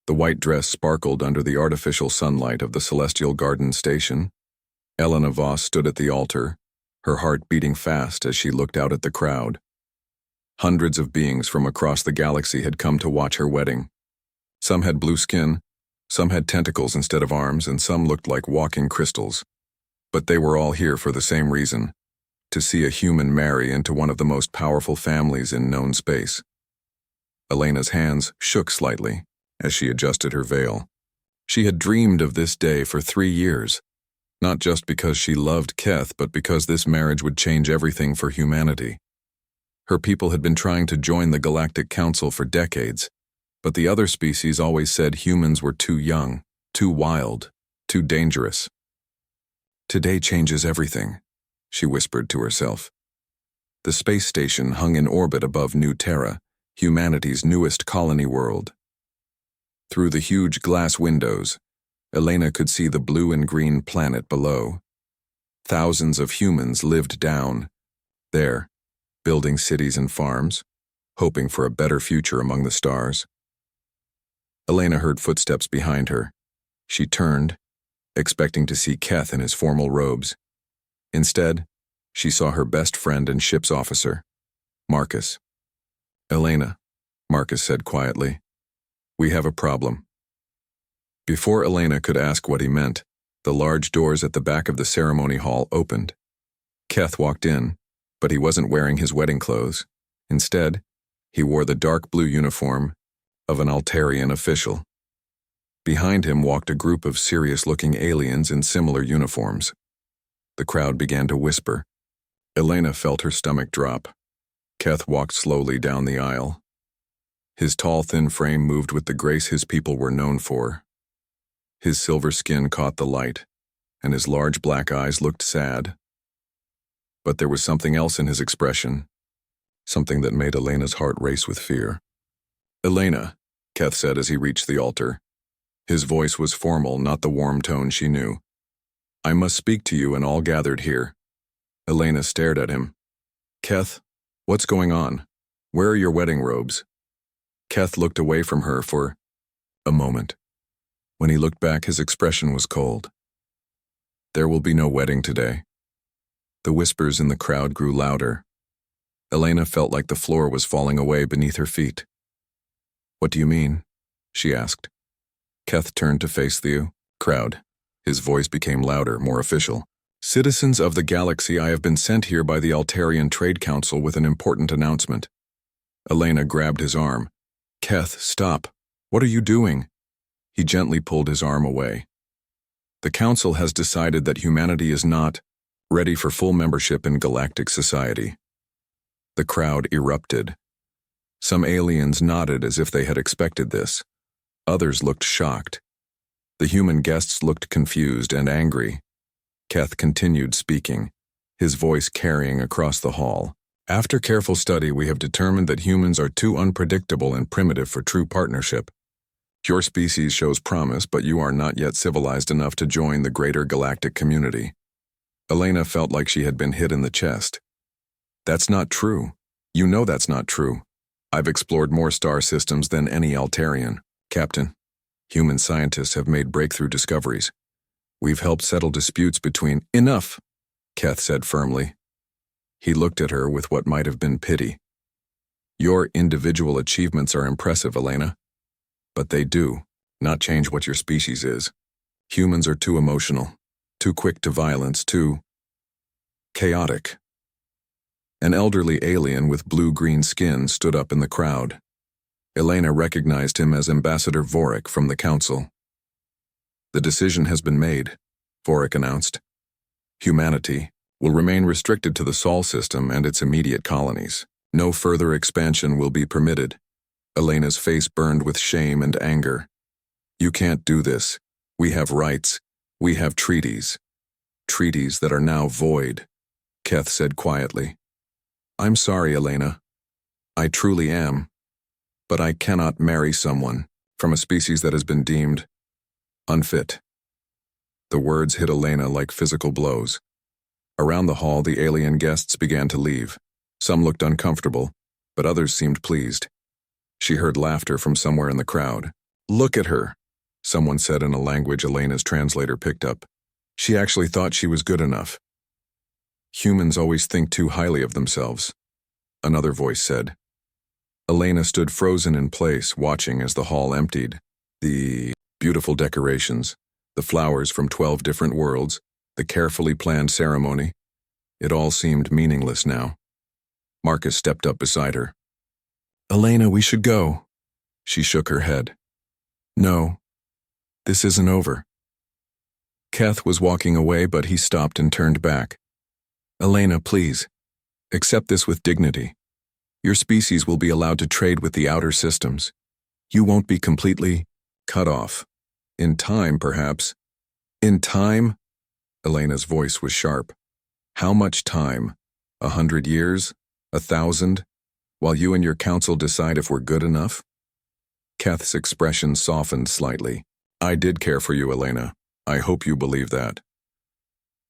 The white dress sparkled under the artificial sunlight of the celestial garden station. Elena Voss stood at the altar, her heart beating fast as she looked out at the crowd. Hundreds of beings from across the galaxy had come to watch her wedding. Some had blue skin, some had tentacles instead of arms, and some looked like walking crystals. But they were all here for the same reason: to see a human marry into one of the most powerful families in known space. Elena's hands shook slightly as she adjusted her veil. She had dreamed of this day for 3 years, not just because she loved Keth, but because this marriage would change everything for humanity. Her people had been trying to join the Galactic Council for decades, but the other species always said humans were too young, too wild, too dangerous. "Today changes everything," she whispered to herself. The space station hung in orbit above New Terra, humanity's newest colony world. Through the huge glass windows, Elena could see the blue and green planet below. Thousands of humans lived down there, building cities and farms, hoping for a better future among the stars. Elena heard footsteps behind her. She turned, expecting to see Keth in his formal robes. Instead, she saw her best friend and ship's officer, Marcus. "Elena," Marcus said quietly, "we have a problem." Before Elena could ask what he meant, the large doors at the back of the ceremony hall opened. Keth walked in, but he wasn't wearing his wedding clothes. Instead, he wore the dark blue uniform of an Altarian official. Behind him walked a group of serious-looking aliens in similar uniforms. The crowd began to whisper. Elena felt her stomach drop. Keth walked slowly down the aisle. His tall, thin frame moved with the grace his people were known for. His silver skin caught the light, and his large black eyes looked sad. But there was something else in his expression, something that made Elena's heart race with fear. "Elena," Keth said as he reached the altar. His voice was formal, not the warm tone she knew. "I must speak to you and all gathered here." Elena stared at him. "Keth, what's going on? Where are your wedding robes?" Keth looked away from her for a moment. When he looked back, his expression was cold. "There will be no wedding today." The whispers in the crowd grew louder. Elena felt like the floor was falling away beneath her feet. "What do you mean?" she asked. Keth turned to face the crowd. His voice became louder, more official. "Citizens of the galaxy, I have been sent here by the Altarian Trade Council with an important announcement." Elena grabbed his arm. "Keth, stop. What are you doing?" He gently pulled his arm away. "The Council has decided that humanity is not ready for full membership in galactic society." The crowd erupted. Some aliens nodded as if they had expected this. Others looked shocked. The human guests looked confused and angry. Keth continued speaking, his voice carrying across the hall. "After careful study, we have determined that humans are too unpredictable and primitive for true partnership. Your species shows promise, but you are not yet civilized enough to join the greater galactic community." Elena felt like she had been hit in the chest. "That's not true. You know that's not true. I've explored more star systems than any Altarian. Captain, human scientists have made breakthrough discoveries. We've helped settle disputes between—" "Enough," Keth said firmly. He looked at her with what might have been pity. "Your individual achievements are impressive, Elena. But they do not change what your species is. Humans are too emotional, too quick to violence, too chaotic." An elderly alien with blue-green skin stood up in the crowd. Elena recognized him as Ambassador Vorik from the Council. "The decision has been made," Vorik announced. "Humanity will remain restricted to the Sol system and its immediate colonies. No further expansion will be permitted." Elena's face burned with shame and anger. "You can't do this. We have rights. We have treaties. Treaties that are now void," Keth said quietly. "I'm sorry, Elena. I truly am. But I cannot marry someone from a species that has been deemed unfit." The words hit Elena like physical blows. Around the hall, the alien guests began to leave. Some looked uncomfortable, but others seemed pleased. She heard laughter from somewhere in the crowd. Look at her, someone said in a language Elena's translator picked up. She actually thought she was good enough. Humans always think too highly of themselves, another voice said. Elena stood frozen in place, watching as the hall emptied. The beautiful decorations, the flowers from 12 different worlds, the carefully planned ceremony, it all seemed meaningless now. Marcus stepped up beside her. Elena, we should go. She shook her head. No, this isn't over. Keth was walking away, but he stopped and turned back. Elena, please, accept this with dignity. Your species will be allowed to trade with the outer systems. You won't be completely cut off. In time, perhaps. In time? Elena's voice was sharp. How much time? 100 years? 1,000? While you and your council decide if we're good enough? Keth's expression softened slightly. I did care for you, Elena. I hope you believe that.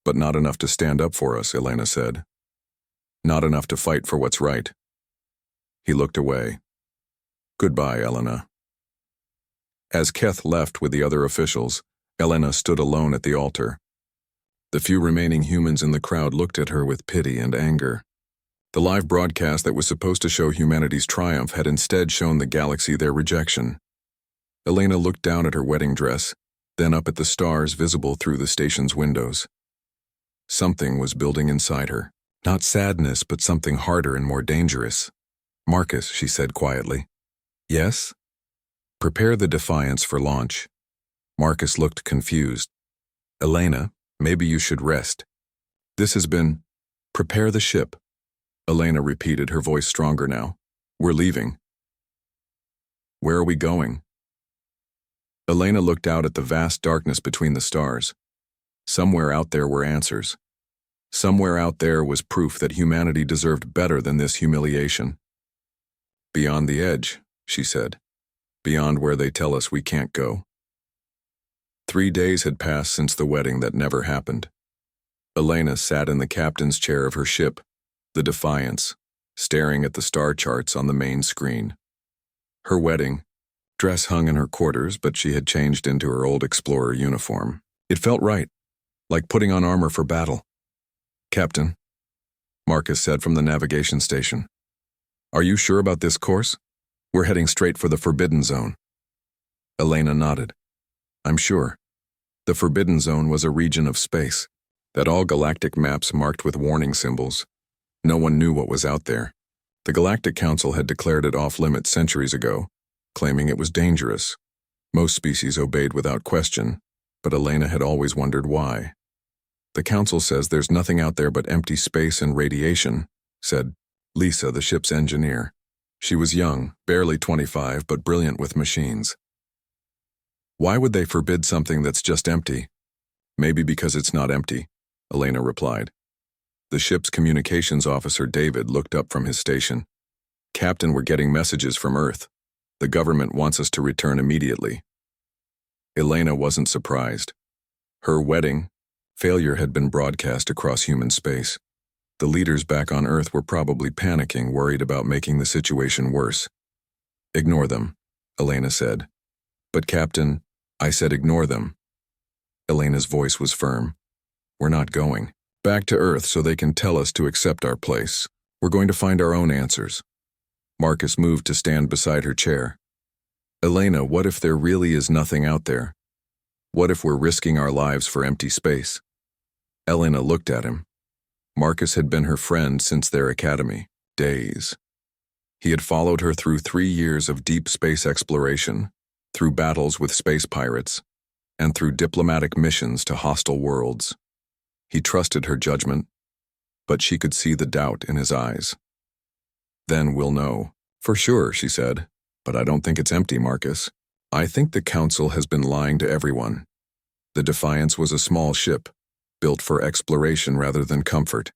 But not enough to stand up for us, Elena said. Not enough to fight for what's right. He looked away. Goodbye, Elena. As Keth left with the other officials, Elena stood alone at the altar. The few remaining humans in the crowd looked at her with pity and anger. The live broadcast that was supposed to show humanity's triumph had instead shown the galaxy their rejection. Elena looked down at her wedding dress, then up at the stars visible through the station's windows. Something was building inside her. Not sadness, but something harder and more dangerous. Marcus, she said quietly. Yes? Prepare the Defiance for launch. Marcus looked confused. Elena, maybe you should rest. This has been... Prepare the ship. Elena repeated, her voice stronger now. We're leaving. Where are we going? Elena looked out at the vast darkness between the stars. Somewhere out there were answers. Somewhere out there was proof that humanity deserved better than this humiliation. Beyond the edge, she said. Beyond where they tell us we can't go. 3 days had passed since the wedding that never happened. Elena sat in the captain's chair of her ship, the Defiance, staring at the star charts on the main screen. Her wedding dress hung in her quarters, but she had changed into her old explorer uniform. It felt right, like putting on armor for battle. Captain, Marcus said from the navigation station. Are you sure about this course? We're heading straight for the Forbidden Zone. Elena nodded. I'm sure. The Forbidden Zone was a region of space that all galactic maps marked with warning symbols. No one knew what was out there. The Galactic Council had declared it off-limits centuries ago, claiming it was dangerous. Most species obeyed without question, but Elena had always wondered why. The Council says there's nothing out there but empty space and radiation, said Lisa, the ship's engineer. She was young, barely 25, but brilliant with machines. Why would they forbid something that's just empty? Maybe because it's not empty, Elena replied. The ship's communications officer, David, looked up from his station. Captain, we're getting messages from Earth. The government wants us to return immediately. Elena wasn't surprised. Her wedding failure had been broadcast across human space. The leaders back on Earth were probably panicking, worried about making the situation worse. Ignore them, Elena said. But Captain, I said ignore them. Elena's voice was firm. We're not going back to Earth so they can tell us to accept our place. We're going to find our own answers. Marcus moved to stand beside her chair. Elena, what if there really is nothing out there? What if we're risking our lives for empty space? Elena looked at him. Marcus had been her friend since their academy days. He had followed her through 3 years of deep space exploration, through battles with space pirates, and through diplomatic missions to hostile worlds. He trusted her judgment, but she could see the doubt in his eyes. Then we'll know. For sure, she said, but I don't think it's empty, Marcus. I think the Council has been lying to everyone. The Defiance was a small ship, built for exploration rather than comfort.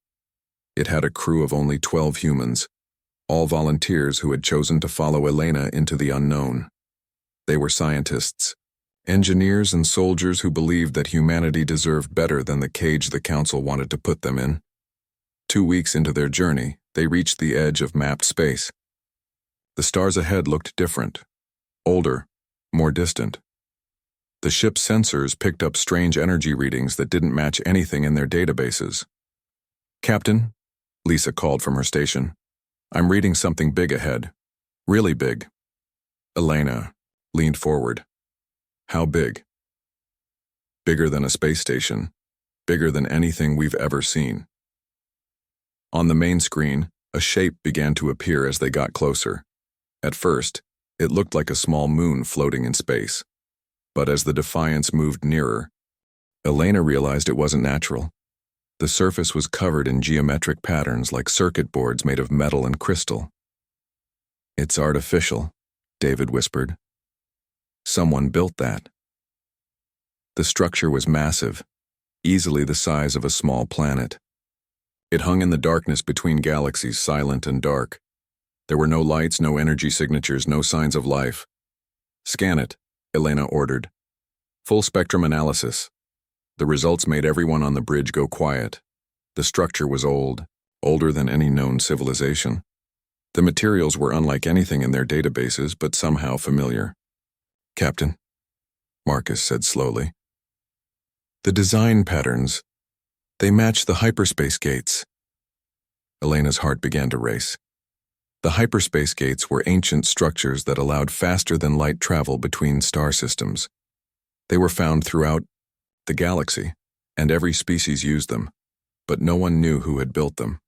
It had a crew of only 12 humans, all volunteers who had chosen to follow Elena into the unknown. They were scientists, engineers and soldiers who believed that humanity deserved better than the cage the Council wanted to put them in. 2 weeks into their journey, they reached the edge of mapped space. The stars ahead looked different, older, more distant. The ship's sensors picked up strange energy readings that didn't match anything in their databases. "Captain," Lisa called from her station, "I'm reading something big ahead. Really big." Elena leaned forward. "How big?" "Bigger than a space station. Bigger than anything we've ever seen." On the main screen, a shape began to appear as they got closer. At first, it looked like a small moon floating in space. But as the Defiance moved nearer, Elena realized it wasn't natural. The surface was covered in geometric patterns like circuit boards made of metal and crystal. "It's artificial," David whispered. "Someone built that." The structure was massive, easily the size of a small planet. It hung in the darkness between galaxies, silent and dark. There were no lights, no energy signatures, no signs of life. "Scan it," Elena ordered. "Full spectrum analysis." The results made everyone on the bridge go quiet. The structure was old, older than any known civilization. The materials were unlike anything in their databases, but somehow familiar. "Captain," Marcus said slowly, "the design patterns, they match the hyperspace gates." Elena's heart began to race. The hyperspace gates were ancient structures that allowed faster-than-light travel between star systems. They were found throughout the galaxy, and every species used them, but no one knew who had built them.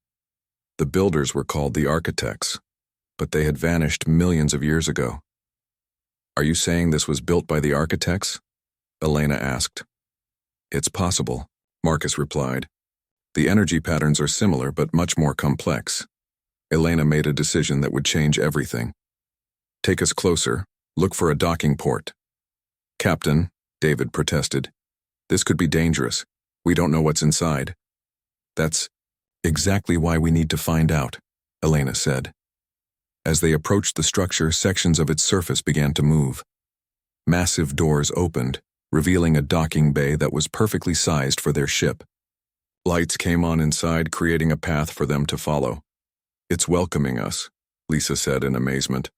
The builders were called the architects, but they had vanished millions of years ago. "Are you saying this was built by the architects?" Elena asked. "It's possible," Marcus replied. "The energy patterns are similar but much more complex." Elena made a decision that would change everything. "Take us closer. Look for a docking port." "Captain," David protested, "this could be dangerous. We don't know what's inside." "That's exactly why we need to find out," Elena said. As they approached the structure, sections of its surface began to move. Massive doors opened, revealing a docking bay that was perfectly sized for their ship. Lights came on inside, creating a path for them to follow. "It's welcoming us," Lisa said in amazement.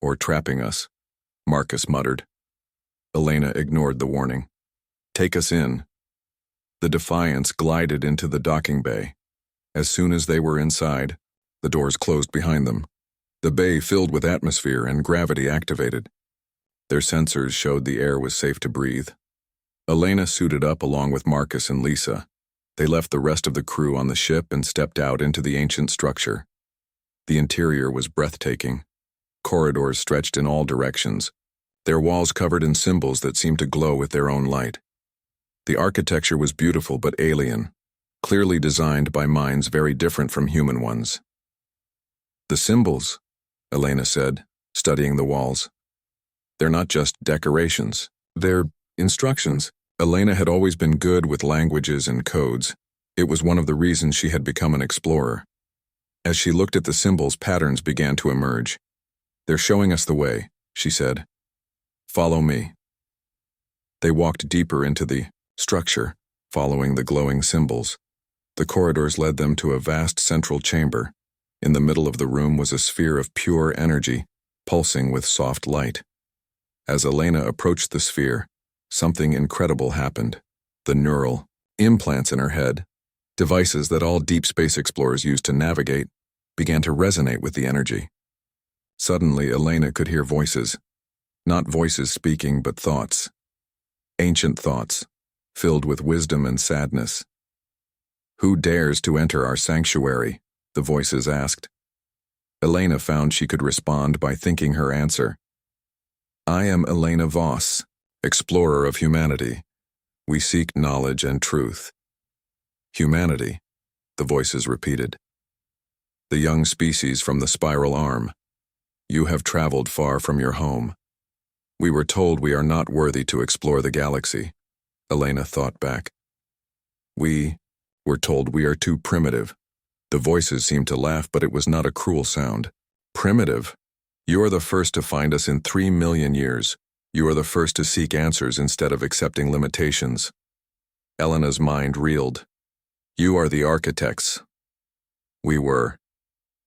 "Or trapping us," Marcus muttered. Elena ignored the warning. "Take us in." The Defiance glided into the docking bay. As soon as they were inside, the doors closed behind them. The bay filled with atmosphere and gravity activated. Their sensors showed the air was safe to breathe. Elena suited up along with Marcus and Lisa. They left the rest of the crew on the ship and stepped out into the ancient structure. The interior was breathtaking. Corridors stretched in all directions, their walls covered in symbols that seemed to glow with their own light. The architecture was beautiful but alien, clearly designed by minds very different from human ones. "The symbols," Elena said, studying the walls. "They're not just decorations. They're instructions." Elena had always been good with languages and codes. It was one of the reasons she had become an explorer. As she looked at the symbols, patterns began to emerge. "They're showing us the way," she said. "Follow me." They walked deeper into the structure, following the glowing symbols. The corridors led them to a vast central chamber. In the middle of the room was a sphere of pure energy, pulsing with soft light. As Elena approached the sphere, something incredible happened. The neural implants in her head, devices that all deep space explorers use to navigate, began to resonate with the energy. Suddenly, Elena could hear voices. Not voices speaking, but thoughts. Ancient thoughts, filled with wisdom and sadness. "Who dares to enter our sanctuary?" the voices asked. Elena found she could respond by thinking her answer. "I am Elena Voss, explorer of humanity. We seek knowledge and truth." "Humanity," the voices repeated. "The young species from the spiral arm. You have traveled far from your home. We were told we are not worthy to explore the galaxy," Elena thought back. We were told we are too primitive." The voices seemed to laugh, but it was not a cruel sound. "Primitive? You are the first to find us in 3 million years. You are the first to seek answers instead of accepting limitations." Elena's mind reeled. "You are the architects." "We were.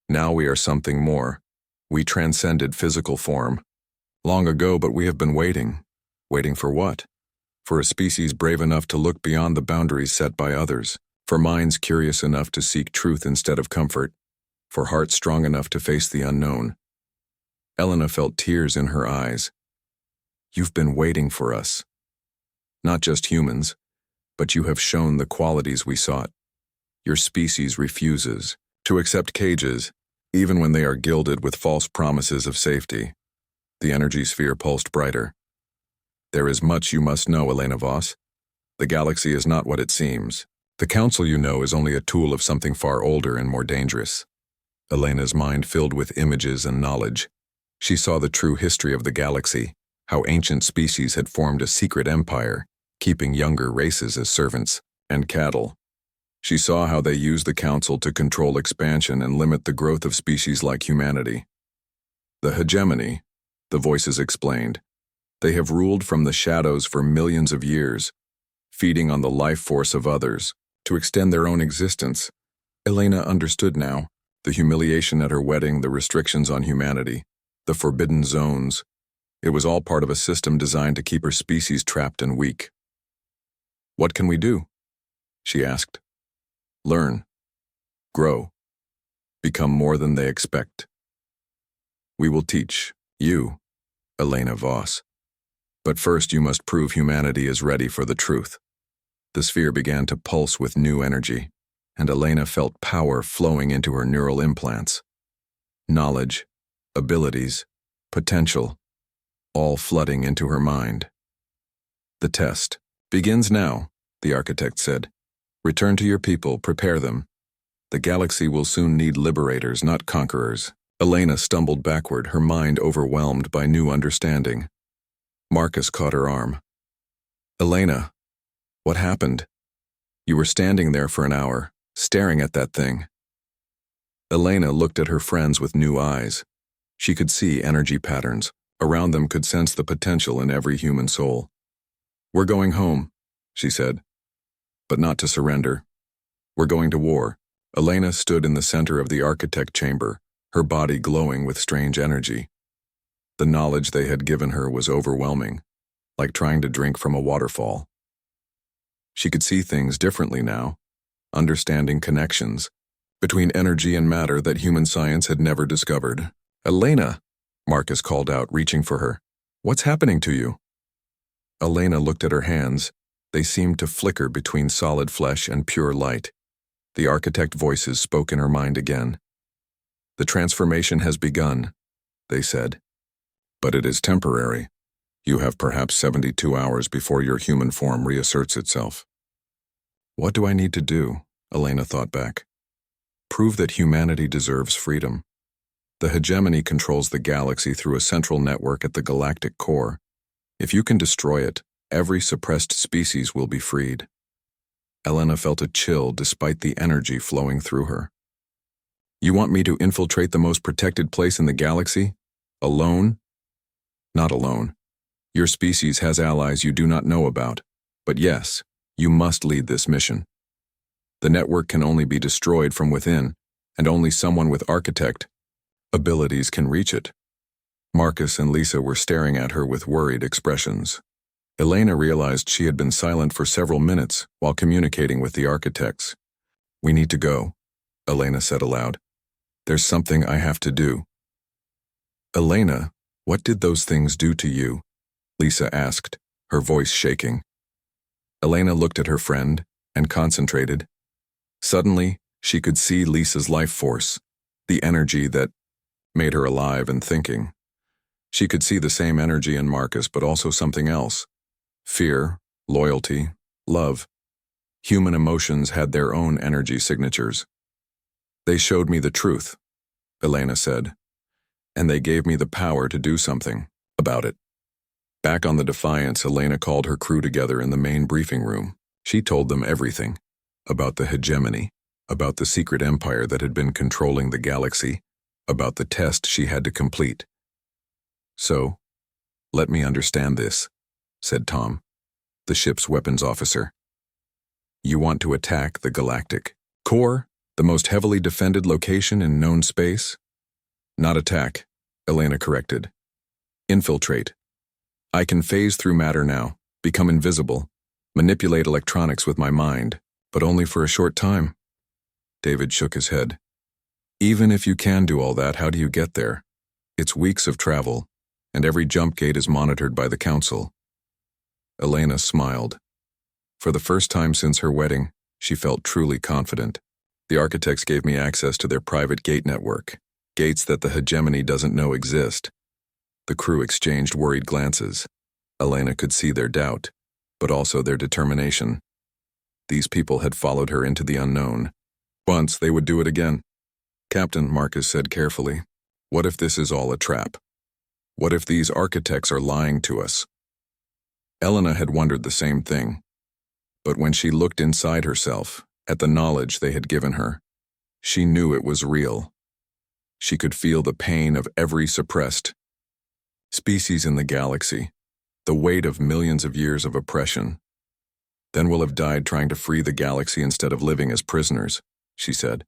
Now we are something more. We transcended physical form. Long ago, but we have been waiting. Waiting for what? For a species brave enough to look beyond the boundaries set by others, for minds curious enough to seek truth instead of comfort, for hearts strong enough to face the unknown. Elena felt tears in her eyes. You've been waiting for us. Not just humans, but you have shown the qualities we sought. Your species refuses to accept cages, even when they are gilded with false promises of safety. The energy sphere pulsed brighter. There is much you must know, Elena Voss. The galaxy is not what it seems. The council you know is only a tool of something far older and more dangerous. Elena's mind filled with images and knowledge. She saw the true history of the galaxy, how ancient species had formed a secret empire, keeping younger races as servants and cattle. She saw how they used the council to control expansion and limit the growth of species like humanity. The hegemony, the voices explained. They have ruled from the shadows for millions of years, feeding on the life force of others to extend their own existence. Elena understood now. The humiliation at her wedding, the restrictions on humanity, the forbidden zones. It was all part of a system designed to keep her species trapped and weak. What can we do? She asked. Learn. Grow. Become more than they expect. We will teach you, Elena Voss. But first you must prove humanity is ready for the truth. The sphere began to pulse with new energy, and Elena felt power flowing into her neural implants. Knowledge, abilities, potential, all flooding into her mind. The test begins now, the architect said. Return to your people, prepare them. The galaxy will soon need liberators, not conquerors. Elena stumbled backward, her mind overwhelmed by new understanding. Marcus caught her arm. Elena, what happened? You were standing there for an hour, staring at that thing. Elena looked at her friends with new eyes. She could see energy patterns. Around them could sense the potential in every human soul. We're going home, she said. But not to surrender. We're going to war. Elena stood in the center of the architect chamber, her body glowing with strange energy. The knowledge they had given her was overwhelming, like trying to drink from a waterfall. She could see things differently now, understanding connections between energy and matter that human science had never discovered. Elena, Marcus called out, reaching for her. What's happening to you? Elena looked at her hands. They seemed to flicker between solid flesh and pure light. The architect voices spoke in her mind again. The transformation has begun, they said. But it is temporary. You have perhaps 72 hours before your human form reasserts itself. What do I need to do? Elena thought back. Prove that humanity deserves freedom. The hegemony controls the galaxy through a central network at the galactic core. If you can destroy it, every suppressed species will be freed. Elena felt a chill despite the energy flowing through her. You want me to infiltrate the most protected place in the galaxy? Alone? Not alone. Your species has allies you do not know about. But yes, you must lead this mission. The network can only be destroyed from within, and only someone with architect abilities can reach it. Marcus and Lisa were staring at her with worried expressions. Elena realized she had been silent for several minutes while communicating with the architects. We need to go, Elena said aloud. There's something I have to do. Elena, what did those things do to you? Lisa asked, her voice shaking. Elena looked at her friend and concentrated. Suddenly, she could see Lisa's life force, the energy that made her alive and thinking. She could see the same energy in Marcus, but also something else. Fear, loyalty, love. Human emotions had their own energy signatures. They showed me the truth, Elena said, and they gave me the power to do something about it. Back on the Defiance, Elena called her crew together in the main briefing room. She told them everything, about the hegemony, about the secret empire that had been controlling the galaxy, about the test she had to complete. So, let me understand this, said Tom, the ship's weapons officer. You want to attack the galactic core, the most heavily defended location in known space? Not attack, Elena corrected. Infiltrate. I can phase through matter now, become invisible, manipulate electronics with my mind, but only for a short time. David shook his head. Even if you can do all that, how do you get there? It's weeks of travel, and every jump gate is monitored by the council. Elena smiled. For the first time since her wedding, she felt truly confident. The architects gave me access to their private gate network, gates that the hegemony doesn't know exist. The crew exchanged worried glances. Elena could see their doubt, but also their determination. These people had followed her into the unknown. Once, they would do it again. Captain, Marcus said carefully, what if this is all a trap? What if these architects are lying to us? Elena had wondered the same thing. But when she looked inside herself, at the knowledge they had given her, she knew it was real. She could feel the pain of every suppressed species in the galaxy, the weight of millions of years of oppression. Then we'll have died trying to free the galaxy instead of living as prisoners, she said.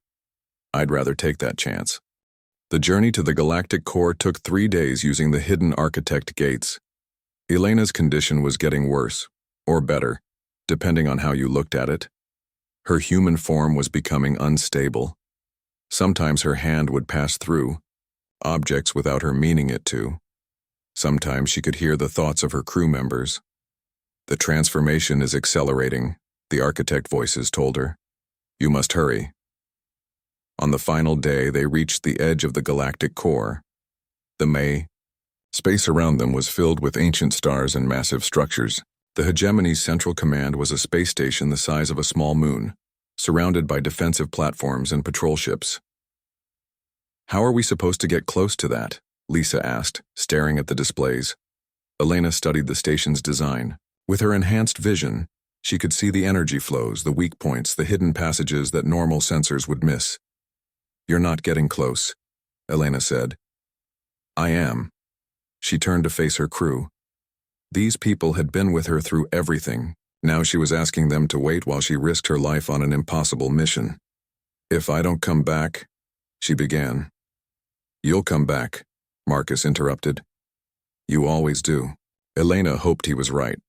I'd rather take that chance. The journey to the galactic core took 3 days using the hidden architect gates. Elena's condition was getting worse, or better, depending on how you looked at it. Her human form was becoming unstable. Sometimes her hand would pass through objects without her meaning it to. Sometimes she could hear the thoughts of her crew members. The transformation is accelerating, the architect voices told her. You must hurry. On the final day, they reached the edge of the galactic core. The space around them was filled with ancient stars and massive structures. The hegemony's central command was a space station the size of a small moon, surrounded by defensive platforms and patrol ships. How are we supposed to get close to that? Lisa asked, staring at the displays. Elena studied the station's design. With her enhanced vision, she could see the energy flows, the weak points, the hidden passages that normal sensors would miss. You're not getting close, Elena said. I am. She turned to face her crew. These people had been with her through everything. Now she was asking them to wait while she risked her life on an impossible mission. If I don't come back, she began. You'll come back, Marcus interrupted. You always do. Elena hoped he was right.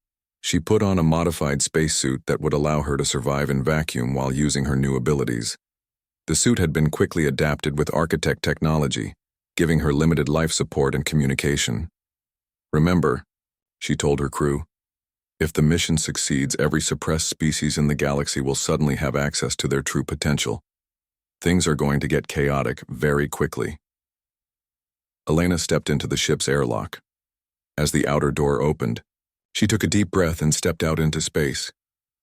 She put on a modified spacesuit that would allow her to survive in vacuum while using her new abilities. The suit had been quickly adapted with architect technology, giving her limited life support and communication. Remember, she told her crew, if the mission succeeds, every suppressed species in the galaxy will suddenly have access to their true potential. Things are going to get chaotic very quickly. Elena stepped into the ship's airlock. As the outer door opened, she took a deep breath and stepped out into space.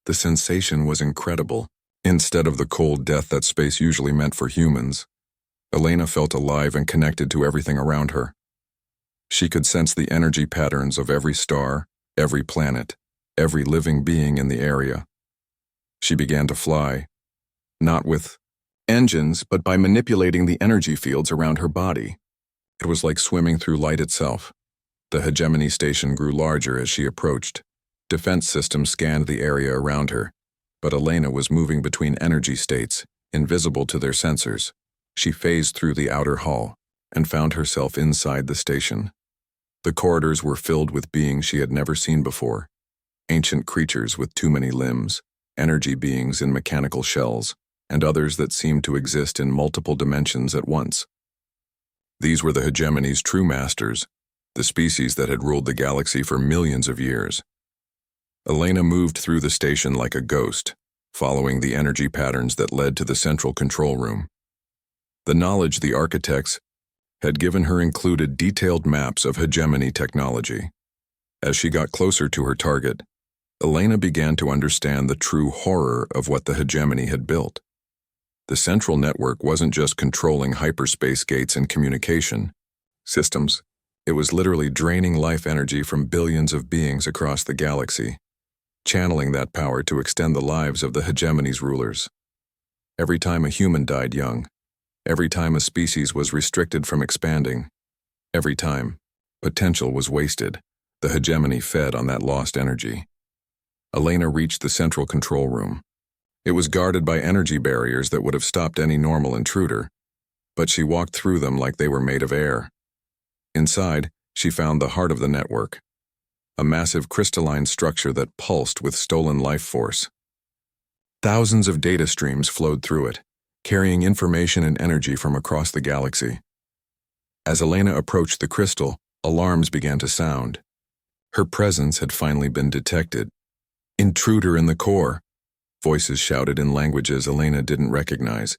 The sensation was incredible. Instead of the cold death that space usually meant for humans, Elena felt alive and connected to everything around her. She could sense the energy patterns of every star, every planet, every living being in the area. She began to fly, not with engines, but by manipulating the energy fields around her body. It was like swimming through light itself. The hegemony station grew larger as she approached. Defense systems scanned the area around her, but Elena was moving between energy states, invisible to their sensors. She phased through the outer hall and found herself inside the station. The corridors were filled with beings she had never seen before. Ancient creatures with too many limbs, energy beings in mechanical shells, and others that seemed to exist in multiple dimensions at once. These were the hegemony's true masters, the species that had ruled the galaxy for millions of years. Elena moved through the station like a ghost, following the energy patterns that led to the central control room. The knowledge the architects had given her included detailed maps of hegemony technology. As she got closer to her target, Elena began to understand the true horror of what the hegemony had built. The central network wasn't just controlling hyperspace gates and communication systems. It was literally draining life energy from billions of beings across the galaxy, channeling that power to extend the lives of the hegemony's rulers. Every time a human died young, every time a species was restricted from expanding, every time potential was wasted, the hegemony fed on that lost energy. Elena reached the central control room. It was guarded by energy barriers that would have stopped any normal intruder, but she walked through them like they were made of air. Inside, she found the heart of the network, a massive crystalline structure that pulsed with stolen life force. Thousands of data streams flowed through it, carrying information and energy from across the galaxy. As Elena approached the crystal, alarms began to sound. Her presence had finally been detected. Intruder in the core! Voices shouted in languages Elena didn't recognize.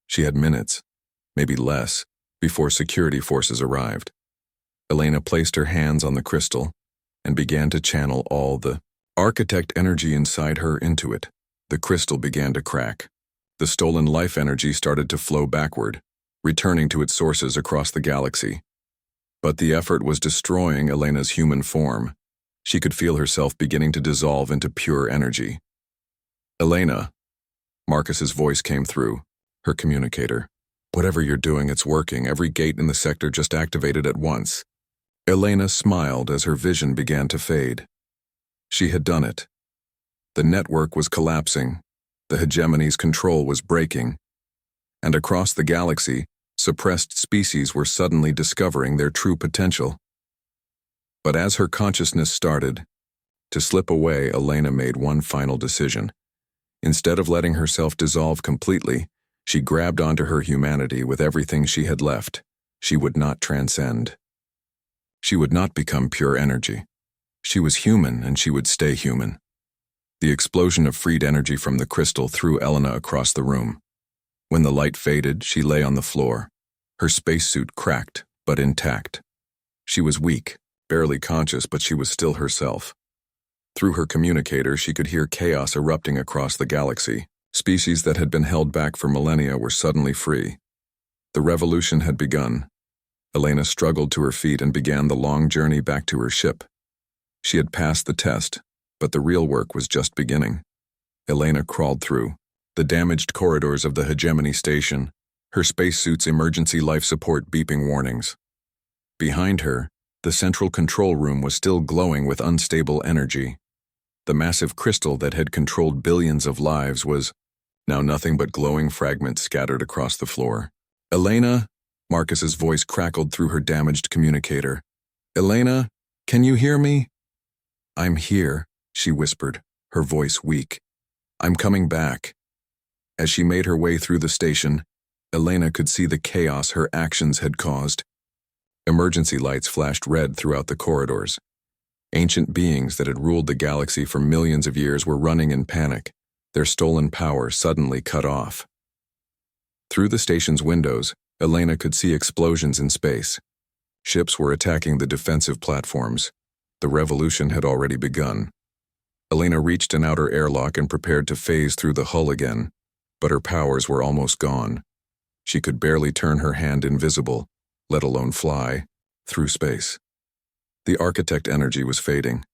She had minutes, maybe less, before security forces arrived. Elena placed her hands on the crystal and began to channel all the architect energy inside her into it. The crystal began to crack. The stolen life energy started to flow backward, returning to its sources across the galaxy. But the effort was destroying Elena's human form. She could feel herself beginning to dissolve into pure energy. Elena, Marcus's voice came through, her communicator. Whatever you're doing, it's working. Every gate in the sector just activated at once. Elena smiled as her vision began to fade. She had done it. The network was collapsing, the hegemony's control was breaking, and across the galaxy, suppressed species were suddenly discovering their true potential. But as her consciousness started to slip away, Elena made one final decision. Instead of letting herself dissolve completely, she grabbed onto her humanity with everything she had left. She would not transcend. She would not become pure energy. She was human, and she would stay human. The explosion of freed energy from the crystal threw Elena across the room. When the light faded, she lay on the floor. Her spacesuit cracked, but intact. She was weak, barely conscious, but she was still herself. Through her communicator, she could hear chaos erupting across the galaxy. Species that had been held back for millennia were suddenly free. The revolution had begun. Elena struggled to her feet and began the long journey back to her ship. She had passed the test, but the real work was just beginning. Elena crawled through the damaged corridors of the hegemony station, her spacesuit's emergency life support beeping warnings. Behind her, the central control room was still glowing with unstable energy. The massive crystal that had controlled billions of lives was now nothing but glowing fragments scattered across the floor. Elena, Marcus's voice crackled through her damaged communicator. Elena, can you hear me? I'm here, she whispered, her voice weak. I'm coming back. As she made her way through the station, Elena could see the chaos her actions had caused. Emergency lights flashed red throughout the corridors. Ancient beings that had ruled the galaxy for millions of years were running in panic, their stolen power suddenly cut off. Through the station's windows, Elena could see explosions in space. Ships were attacking the defensive platforms. The revolution had already begun. Elena reached an outer airlock and prepared to phase through the hull again, but her powers were almost gone. She could barely turn her hand invisible, let alone fly, through space. The architect energy was fading,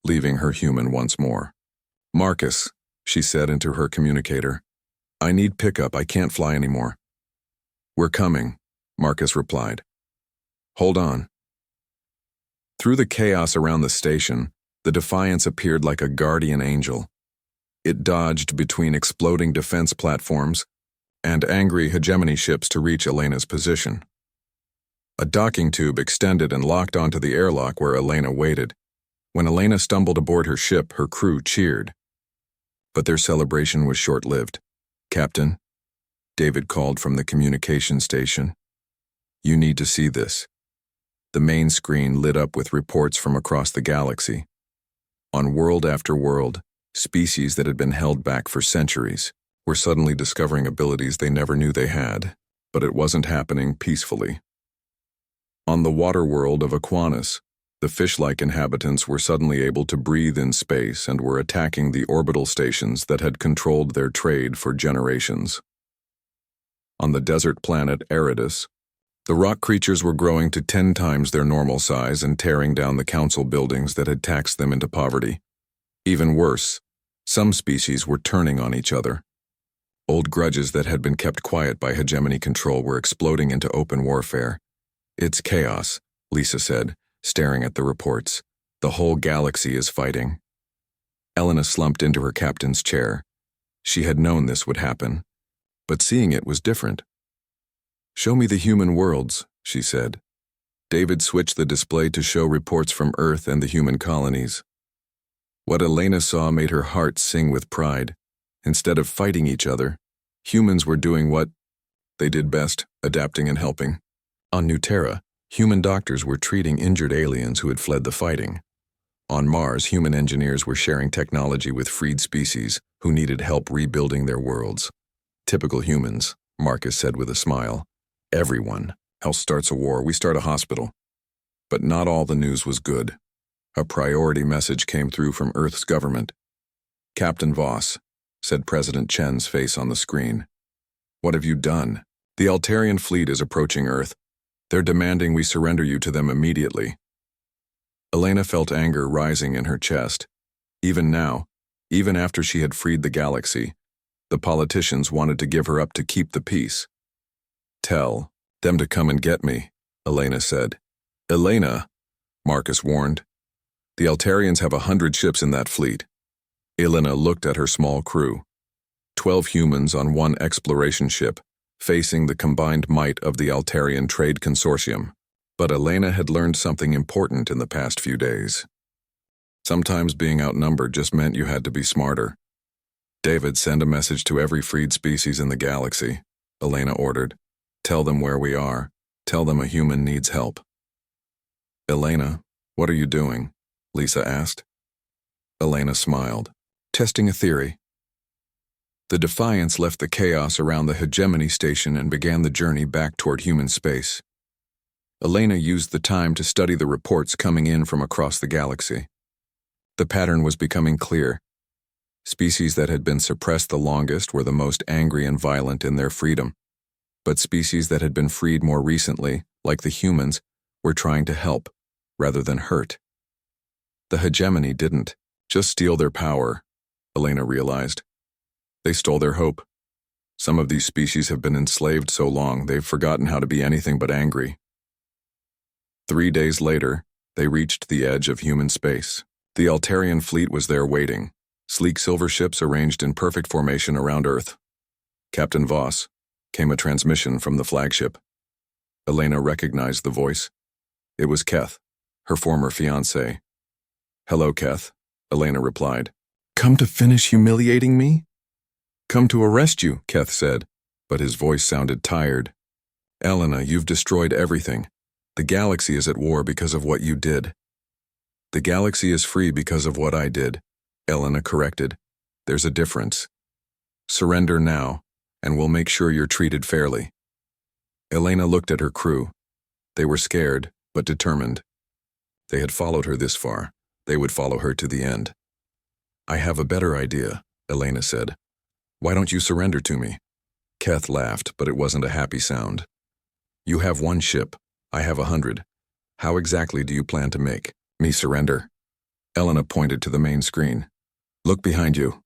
leaving her human once more. Marcus, she said into her communicator. I need pickup, I can't fly anymore. We're coming, Marcus replied. Hold on. Through the chaos around the station, the Defiance appeared like a guardian angel. It dodged between exploding defense platforms and angry hegemony ships to reach Elena's position. A docking tube extended and locked onto the airlock where Elena waited. When Elena stumbled aboard her ship, her crew cheered. But their celebration was short-lived. Captain, David called from the communication station. You need to see this. The main screen lit up with reports from across the galaxy. On world after world, species that had been held back for centuries were suddenly discovering abilities they never knew they had, but it wasn't happening peacefully. On the water world of Aquanus, the fish-like inhabitants were suddenly able to breathe in space and were attacking the orbital stations that had controlled their trade for generations. On the desert planet Eridus, the rock creatures were growing to 10 times their normal size and tearing down the council buildings that had taxed them into poverty. Even worse, some species were turning on each other. Old grudges that had been kept quiet by hegemony control were exploding into open warfare. It's chaos, Lisa said, staring at the reports. The whole galaxy is fighting. Elena slumped into her captain's chair. She had known this would happen, but seeing it was different. Show me the human worlds, she said. David switched the display to show reports from Earth and the human colonies. What Elena saw made her heart sing with pride. Instead of fighting each other, humans were doing what they did best, adapting and helping. On New Terra, human doctors were treating injured aliens who had fled the fighting. On Mars, human engineers were sharing technology with freed species who needed help rebuilding their worlds. Typical humans, Marcus said with a smile. Everyone else starts a war, we start a hospital. But not all the news was good. A priority message came through from Earth's government. Captain Voss, said President Chen's face on the screen. What have you done? The Altarian fleet is approaching Earth. They're demanding we surrender you to them immediately. Elena felt anger rising in her chest. Even now, even after she had freed the galaxy, the politicians wanted to give her up to keep the peace. Tell them to come and get me, Elena said. Elena, Marcus warned. The Altarians have 100 ships in that fleet. Elena looked at her small crew. 12 humans on one exploration ship, facing the combined might of the Altarian Trade Consortium. But Elena had learned something important in the past few days. Sometimes being outnumbered just meant you had to be smarter. David, send a message to every freed species in the galaxy, Elena ordered. Tell them where we are. Tell them a human needs help. Elena, what are you doing? Lisa asked. Elena smiled. Testing a theory. The Defiance left the chaos around the hegemony station and began the journey back toward human space. Elena used the time to study the reports coming in from across the galaxy. The pattern was becoming clear. Species that had been suppressed the longest were the most angry and violent in their freedom. But species that had been freed more recently, like the humans, were trying to help, rather than hurt. The hegemony didn't just steal their power, Elena realized. They stole their hope. Some of these species have been enslaved so long they've forgotten how to be anything but angry. 3 days later, they reached the edge of human space. The Altarian fleet was there waiting, sleek silver ships arranged in perfect formation around Earth. Captain Voss, came a transmission from the flagship. Elena recognized the voice. It was Keth, her former fiancé. Hello, Keth, Elena replied. Come to finish humiliating me? Come to arrest you, Keth said, but his voice sounded tired. Elena, you've destroyed everything. The galaxy is at war because of what you did. The galaxy is free because of what I did, Elena corrected. There's a difference. Surrender now, and we'll make sure you're treated fairly. Elena looked at her crew. They were scared, but determined. They had followed her this far. They would follow her to the end. I have a better idea, Elena said. Why don't you surrender to me? Keth laughed, but it wasn't a happy sound. You have 1 ship. I have 100. How exactly do you plan to make me surrender? Elena pointed to the main screen. Look behind you.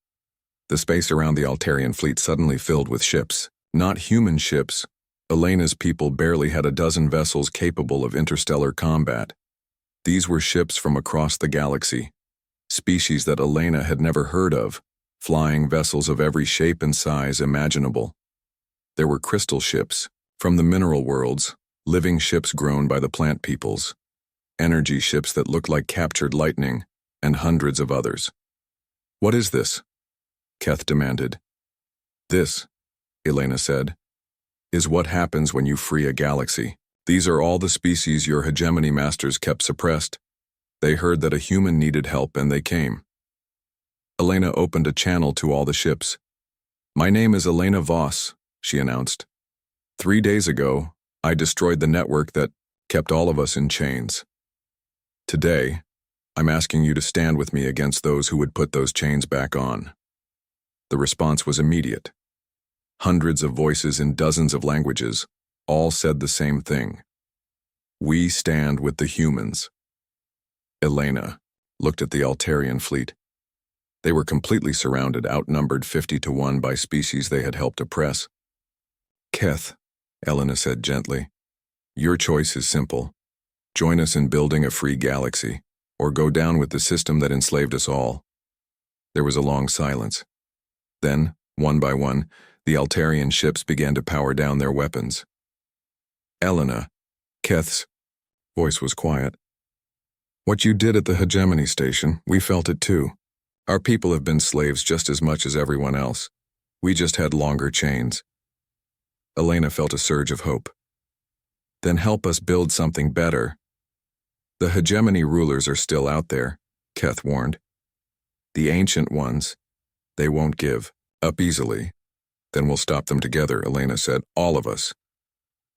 The space around the Altarian fleet suddenly filled with ships. Not human ships. Elena's people barely had a dozen vessels capable of interstellar combat. These were ships from across the galaxy. Species that Elena had never heard of. Flying vessels of every shape and size imaginable. There were crystal ships, from the mineral worlds, living ships grown by the plant peoples, energy ships that looked like captured lightning, and hundreds of others. What is this? Keth demanded. This, Elena said, is what happens when you free a galaxy. These are all the species your hegemony masters kept suppressed. They heard that a human needed help and they came. Elena opened a channel to all the ships. My name is Elena Voss, she announced. 3 days ago, I destroyed the network that kept all of us in chains. Today, I'm asking you to stand with me against those who would put those chains back on. The response was immediate. Hundreds of voices in dozens of languages all said the same thing. We stand with the humans. Elena looked at the Altarian fleet. They were completely surrounded, outnumbered 50-1 by species they had helped oppress. Keth, Elena said gently, your choice is simple. Join us in building a free galaxy, or go down with the system that enslaved us all. There was a long silence. Then, one by one, the Altarian ships began to power down their weapons. Elena, Keth's Voice was quiet. What you did at the hegemony station, we felt it too. Our people have been slaves just as much as everyone else. We just had longer chains. Elena felt a surge of hope. Then help us build something better. The hegemony rulers are still out there, Keth warned. The ancient ones, they won't give up easily. Then we'll stop them together, Elena said, all of us.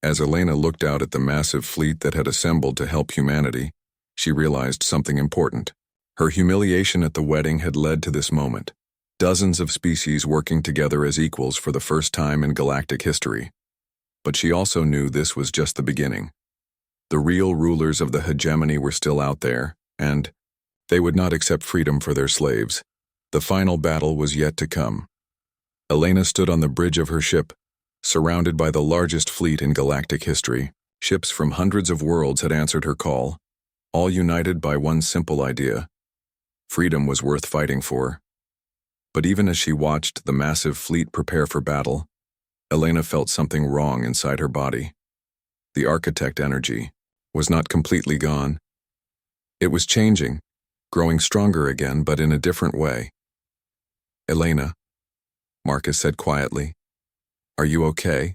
As Elena looked out at the massive fleet that had assembled to help humanity, she realized something important. Her humiliation at the wedding had led to this moment. Dozens of species working together as equals for the first time in galactic history. But she also knew this was just the beginning. The real rulers of the hegemony were still out there, and they would not accept freedom for their slaves. The final battle was yet to come. Elena stood on the bridge of her ship, surrounded by the largest fleet in galactic history. Ships from hundreds of worlds had answered her call, all united by one simple idea. Freedom was worth fighting for. But even as she watched the massive fleet prepare for battle, Elena felt something wrong inside her body. The architect energy was not completely gone. It was changing, growing stronger again, but in a different way. Elena, Marcus said quietly, are you okay?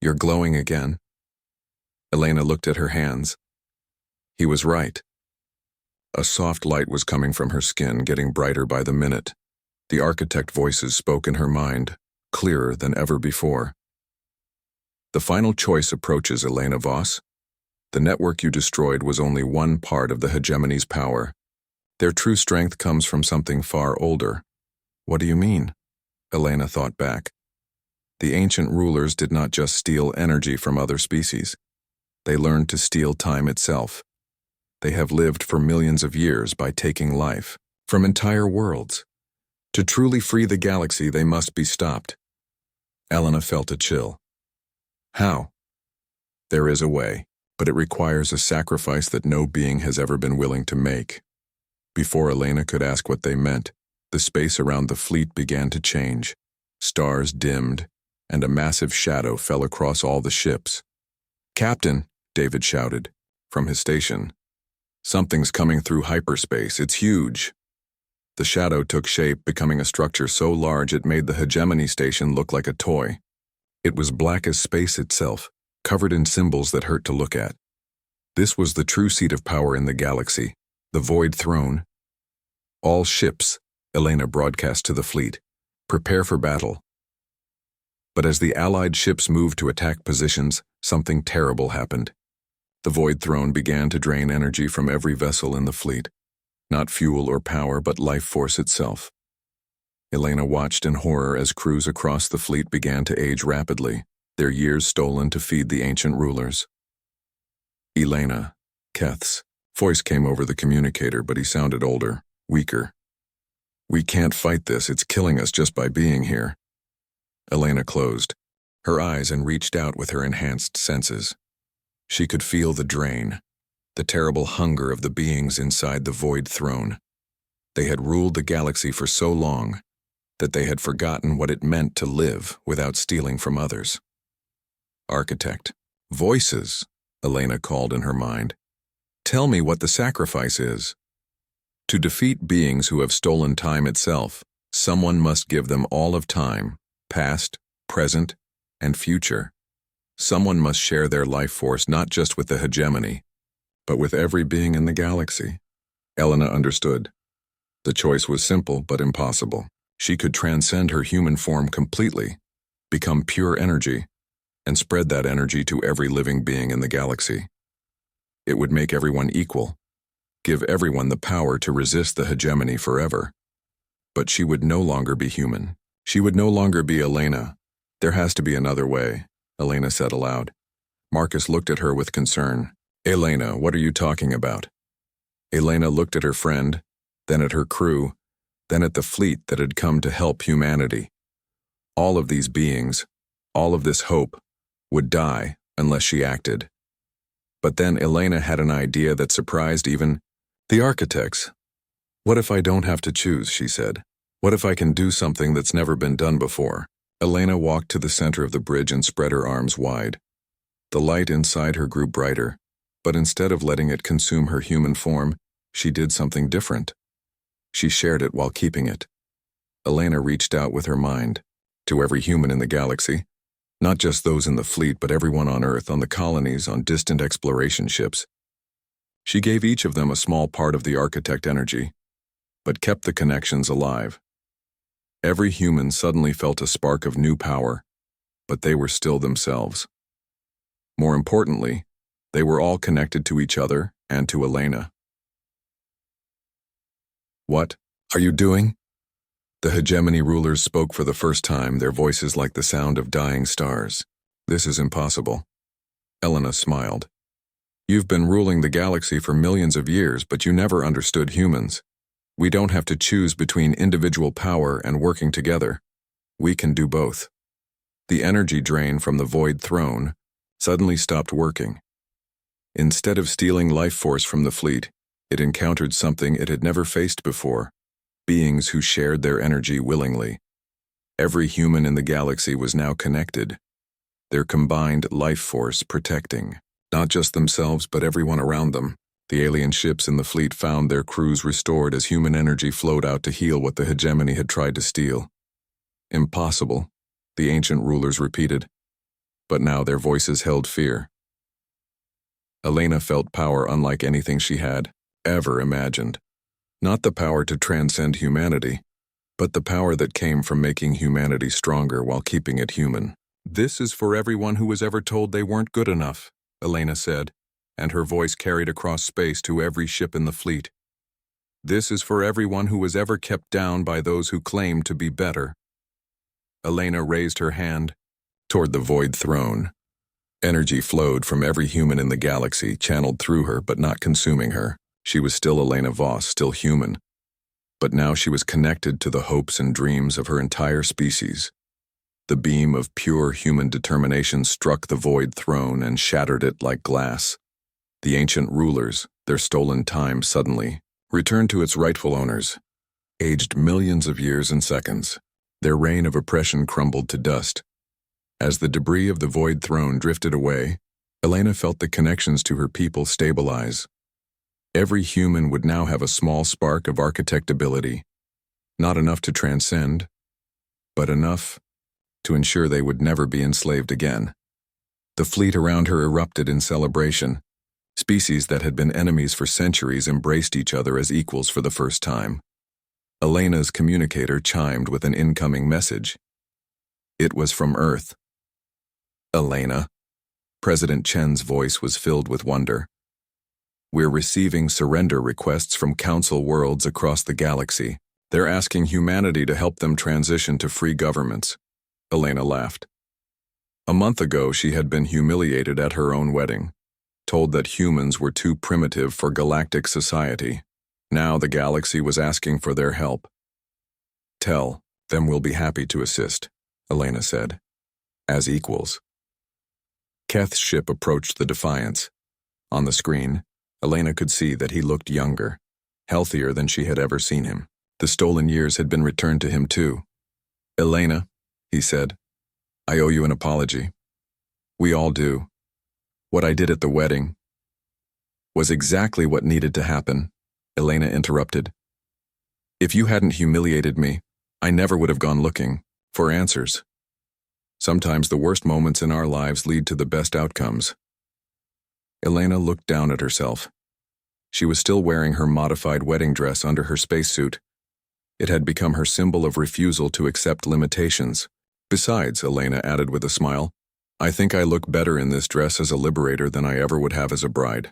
You're glowing again. Elena looked at her hands. He was right. A soft light was coming from her skin, getting brighter by the minute. The architect voices spoke in her mind, clearer than ever before. The final choice approaches, Elena Voss. The network you destroyed was only one part of the hegemony's power. Their true strength comes from something far older. What do you mean? Elena thought back. The ancient rulers did not just steal energy from other species. They learned to steal time itself. They have lived for millions of years by taking life from entire worlds. To truly free the galaxy, they must be stopped. Elena felt a chill. How? There is a way, but it requires a sacrifice that no being has ever been willing to make. Before Elena could ask what they meant, the space around the fleet began to change. Stars dimmed, and a massive shadow fell across all the ships. Captain, David shouted, from his station. Something's coming through hyperspace. It's huge. The shadow took shape, becoming a structure so large it made the hegemony station look like a toy. It was black as space itself, covered in symbols that hurt to look at. This was the true seat of power in the galaxy, the Void Throne. All ships, Elena broadcast to the fleet, prepare for battle. But as the Allied ships moved to attack positions, something terrible happened. The Void Throne began to drain energy from every vessel in the fleet. Not fuel or power, but life force itself. Elena watched in horror as crews across the fleet began to age rapidly, their years stolen to feed the ancient rulers. Elena, Keth's voice came over the communicator, but he sounded older, weaker. We can't fight this, it's killing us just by being here. Elena closed her eyes and reached out with her enhanced senses. She could feel the drain, the terrible hunger of the beings inside the Void Throne. They had ruled the galaxy for so long that they had forgotten what it meant to live without stealing from others. Architect. Voices, Elena called in her mind. Tell me what the sacrifice is. To defeat beings who have stolen time itself, someone must give them all of time, past, present, and future. Someone must share their life force not just with the hegemony, but with every being in the galaxy. Elena understood. The choice was simple but impossible. She could transcend her human form completely, become pure energy, and spread that energy to every living being in the galaxy. It would make everyone equal, give everyone the power to resist the hegemony forever. But she would no longer be human. She would no longer be Elena. There has to be another way, Elena said aloud. Marcus looked at her with concern. Elena, what are you talking about? Elena looked at her friend, then at her crew, then at the fleet that had come to help humanity. All of these beings, all of this hope, would die unless she acted. But then Elena had an idea that surprised even the architects. What if I don't have to choose, she said. What if I can do something that's never been done before? Elena walked to the center of the bridge and spread her arms wide. The light inside her grew brighter. But instead of letting it consume her human form, she did something different. She shared it while keeping it. Elena reached out with her mind to every human in the galaxy, not just those in the fleet, but everyone on Earth, on the colonies, on distant exploration ships. She gave each of them a small part of the architect energy, but kept the connections alive. Every human suddenly felt a spark of new power, but they were still themselves. More importantly, they were all connected to each other and to Elena. "What are you doing?" The hegemony rulers spoke for the first time, their voices like the sound of dying stars. "This is impossible." Elena smiled. "You've been ruling the galaxy for millions of years, but you never understood humans. We don't have to choose between individual power and working together. We can do both." The energy drain from the Void Throne suddenly stopped working. Instead of stealing life force from the fleet, it encountered something it had never faced before: beings who shared their energy willingly. Every human in the galaxy was now connected, their combined life force protecting not just themselves but everyone around them. The alien ships in the fleet found their crews restored as human energy flowed out to heal what the hegemony had tried to steal. "Impossible," the ancient rulers repeated, but now their voices held fear. Elena felt power unlike anything she had ever imagined. Not the power to transcend humanity, but the power that came from making humanity stronger while keeping it human. "This is for everyone who was ever told they weren't good enough," Elena said, and her voice carried across space to every ship in the fleet. "This is for everyone who was ever kept down by those who claimed to be better." Elena raised her hand toward the Void Throne. Energy flowed from every human in the galaxy, channeled through her but not consuming her. She was still Elena Voss, still human. But now she was connected to the hopes and dreams of her entire species. The beam of pure human determination struck the Void Throne and shattered it like glass. The ancient rulers, their stolen time suddenly returned to its rightful owners. Aged millions of years and seconds, their reign of oppression crumbled to dust. As the debris of the Void Throne drifted away, Elena felt the connections to her people stabilize. Every human would now have a small spark of architectability, not enough to transcend, but enough to ensure they would never be enslaved again. The fleet around her erupted in celebration. Species that had been enemies for centuries embraced each other as equals for the first time. Elena's communicator chimed with an incoming message. It was from Earth. "Elena," President Chen's voice was filled with wonder. "We're receiving surrender requests from council worlds across the galaxy. They're asking humanity to help them transition to free governments." Elena laughed. A month ago, she had been humiliated at her own wedding, told that humans were too primitive for galactic society. Now the galaxy was asking for their help. "Tell them we'll be happy to assist," Elena said, "as equals." Keth's ship approached the Defiance. On the screen, Elena could see that he looked younger, healthier than she had ever seen him. The stolen years had been returned to him too. "Elena," he said, "I owe you an apology. We all do. What I did at the wedding was exactly what needed to happen," Elena interrupted. "If you hadn't humiliated me, I never would have gone looking for answers. Sometimes the worst moments in our lives lead to the best outcomes." Elena looked down at herself. She was still wearing her modified wedding dress under her spacesuit. It had become her symbol of refusal to accept limitations. "Besides," Elena added with a smile, "I think I look better in this dress as a liberator than I ever would have as a bride."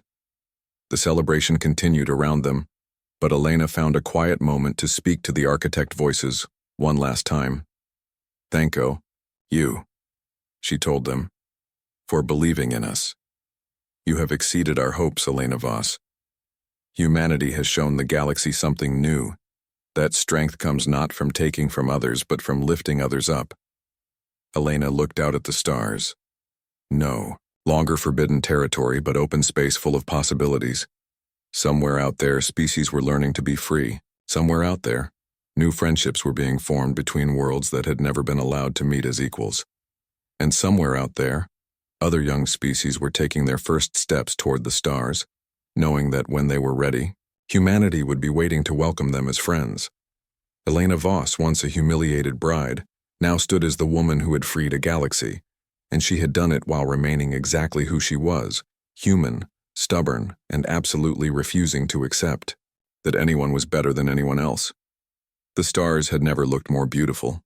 The celebration continued around them, but Elena found a quiet moment to speak to the architect voices one last time. "Thank you," she told them, "for believing in us. You have exceeded our hopes, Elena Voss. Humanity has shown the galaxy something new. That strength comes not from taking from others, but from lifting others up." Elena looked out at the stars. No longer forbidden territory, but open space full of possibilities. Somewhere out there, species were learning to be free. Somewhere out there, new friendships were being formed between worlds that had never been allowed to meet as equals. And somewhere out there, Other young species were taking their first steps toward the stars, knowing that when they were ready, humanity would be waiting to welcome them as friends. Elena Voss, once a humiliated bride, now stood as the woman who had freed a galaxy, and she had done it while remaining exactly who she was, human, stubborn, and absolutely refusing to accept that anyone was better than anyone else. The stars had never looked more beautiful.